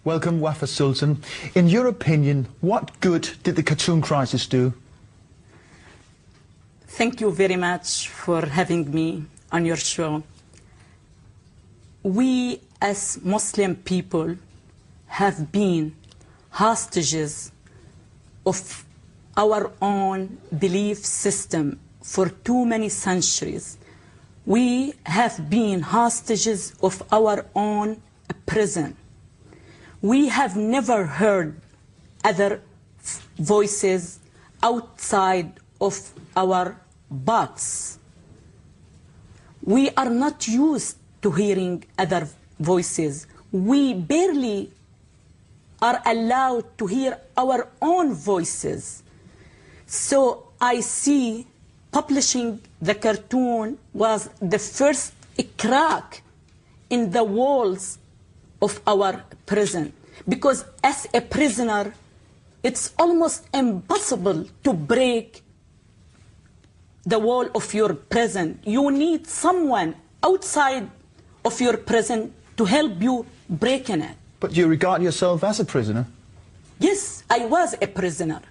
Welcome, Wafa Sultan. In your opinion, what good did the cartoon crisis do? Thank you very much for having me on your show. We as Muslim people have been hostages of our own belief system for too many centuries. We have been hostages of our own prison. We have never heard other voices outside of our box. We are not used to hearing other voices. We barely are allowed to hear our own voices. So I see publishing the cartoon was the first crack in the walls of our prison. Because as a prisoner, it's almost impossible to break the wall of your prison. You need someone outside of your prison to help you breaking it. But do you regard yourself as a prisoner? Yes, I was a prisoner.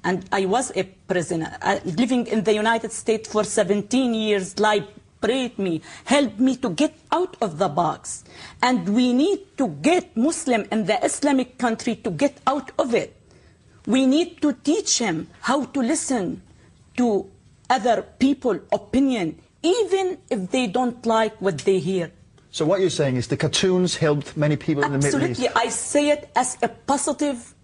And I was a prisoner. Living in the United States for 17 years, liberate me, helped me to get out of the box. And we need to get Muslim in the Islamic country to get out of it. We need to teach him how to listen to other people's opinion, even if they don't like what they hear. So what you're saying is the cartoons helped many people in the Middle East? Absolutely. I say it as a positive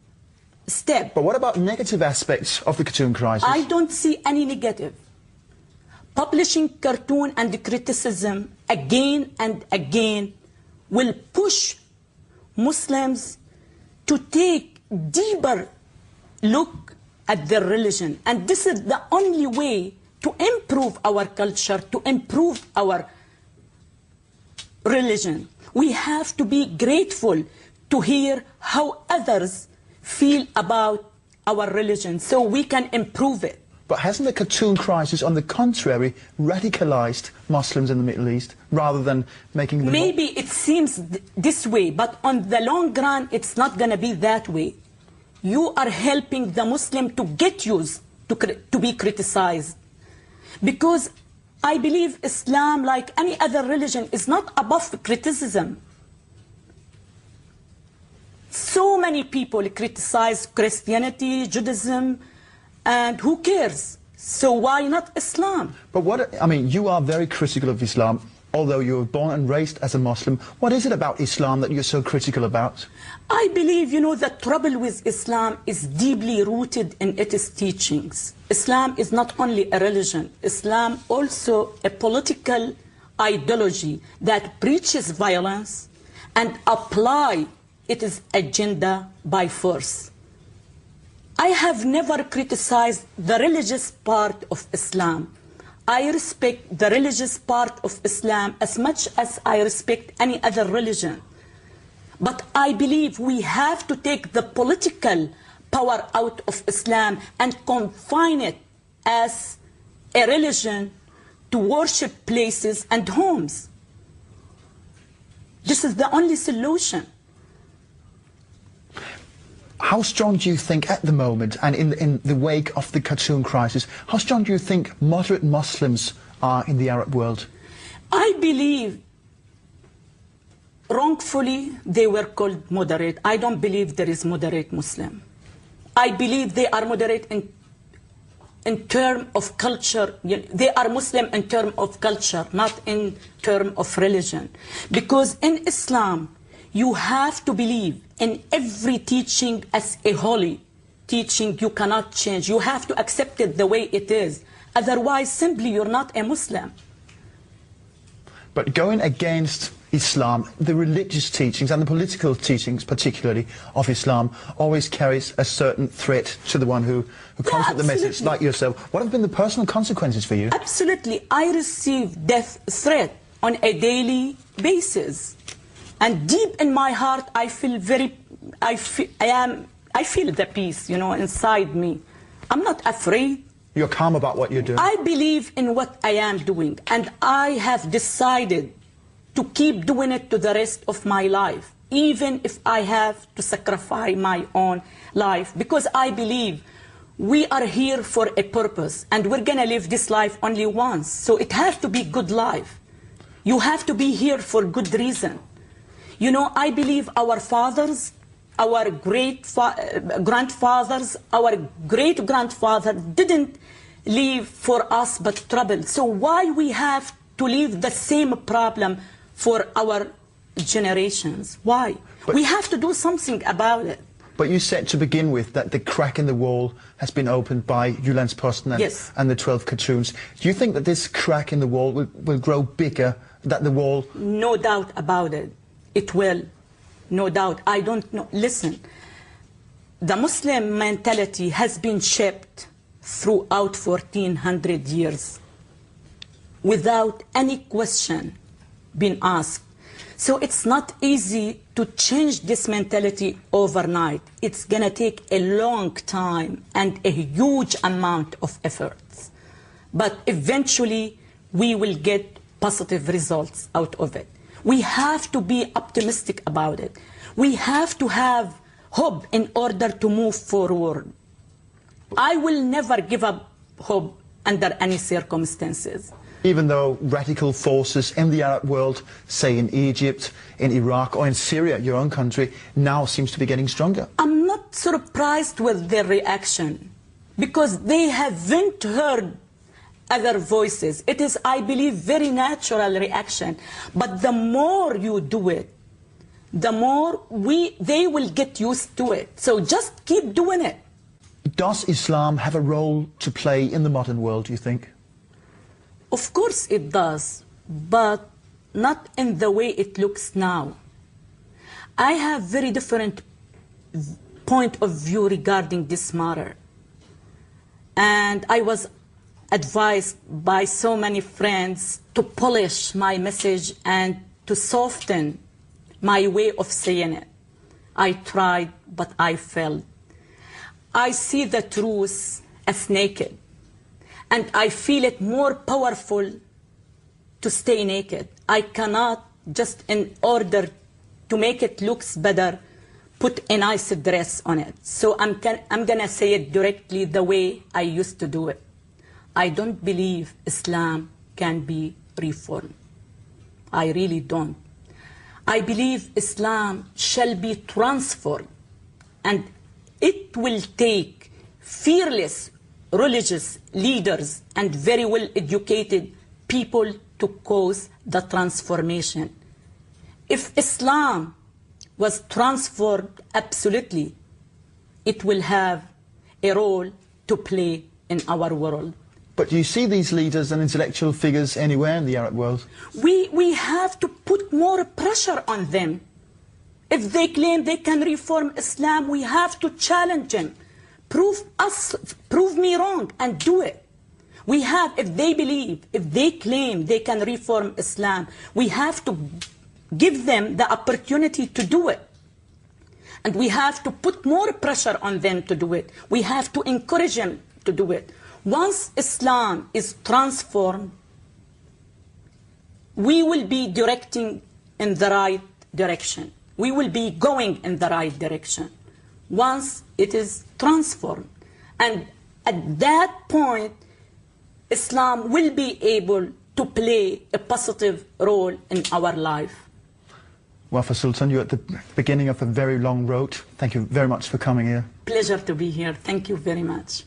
step. But what about negative aspects of the cartoon crisis? I don't see any negative. Publishing cartoon and criticism again and again will push Muslims to take deeper look at their religion. And this is the only way to improve our culture, to improve our religion. We have to be grateful to hear how others feel about our religion so we can improve it. But hasn't the cartoon crisis, on the contrary, radicalized Muslims in the Middle East rather than making them... Maybe it seems this way, but on the long run, it's not going to be that way. You are helping the Muslim to get used to be criticized. Because I believe Islam, like any other religion, is not above criticism. So many people criticize Christianity, Judaism, and who cares? So why not Islam? But what, I mean, you are very critical of Islam, although you were born and raised as a Muslim. What is it about Islam that you're so critical about? I believe, the trouble with Islam is deeply rooted in its teachings. Islam is not only a religion. Islam also a political ideology that preaches violence and apply its agenda by force. I have never criticized the religious part of Islam. I respect the religious part of Islam as much as I respect any other religion. But I believe we have to take the political power out of Islam and confine it as a religion to worship places and homes. This is the only solution. How strong do you think at the moment, and in the wake of the cartoon crisis, how strong do you think moderate Muslims are in the Arab world? I believe wrongfully they were called moderate. I don't believe there is moderate Muslim. I believe they are moderate in terms of culture. They are Muslim in terms of culture, not in terms of religion. Because in Islam, you have to believe in every teaching as a holy teaching. You cannot change. You have to accept it the way it is. Otherwise, simply, you're not a Muslim. But going against Islam, the religious teachings and the political teachings, particularly of Islam, always carries a certain threat to the one who comes with the message, like yourself. What have been the personal consequences for you? Absolutely. I receive death threat on a daily basis. And deep in my heart, I feel I feel the peace, inside me. I'm not afraid. You're calm about what you're doing? I believe in what I am doing, and I have decided to keep doing it to the rest of my life. even if I have to sacrifice my own life, because I believe we are here for a purpose, and we're going to live this life only once. So it has to be good life. You have to be here for good reason. You know, I believe our fathers, our grandfathers, our great-grandfather didn't live for us but trouble. So why we have to leave the same problem for our generations? Why? We have to do something about it. But you said to begin with that the crack in the wall has been opened by Jyllands-Posten and, yes, and the 12 cartoons. Do you think that this crack in the wall will grow bigger, that the wall... No doubt about it. It will. No doubt. I don't know. Listen, the Muslim mentality has been shaped throughout 1400 years without any question being asked. So it's not easy to change this mentality overnight. It's going to take a long time and a huge amount of efforts. But eventually, we will get positive results out of it. We have to be optimistic about it. We have to have hope in order to move forward. I will never give up hope under any circumstances. Even though radical forces in the Arab world, say in Egypt, in Iraq or in Syria, your own country, now seems to be getting stronger. I'm not surprised with their reaction because they haven't heard other voices. It is, I believe, very natural reaction. But the more you do it, the more they will get used to it. So just keep doing it. Does Islam have a role to play in the modern world, do you think? Of course it does, but not in the way it looks now. I have very different point of view regarding this matter. And I was advised by so many friends to polish my message and to soften my way of saying it. I tried, but I failed. I see the truth as naked. And I feel it more powerful to stay naked. I cannot, just in order to make it look better, put a nice dress on it. So I'm going to say it directly the way I used to do it. I don't believe Islam can be reformed. I really don't. I believe Islam shall be transformed. And it will take fearless religious leaders and very well-educated people to cause the transformation. If Islam was transformed absolutely, it will have a role to play in our world. But do you see these leaders and intellectual figures anywhere in the Arab world? We have to put more pressure on them. If they claim they can reform Islam, we have to challenge them. Prove me wrong and do it. We have, if they believe, if they claim they can reform Islam, we have to give them the opportunity to do it. And we have to put more pressure on them to do it. We have to encourage them to do it. Once Islam is transformed, we will be directing in the right direction. We will be going in the right direction once it is transformed. And at that point, Islam will be able to play a positive role in our life. Wafa Sultan, you're at the beginning of a very long road. Thank you very much for coming here. Pleasure to be here. Thank you very much.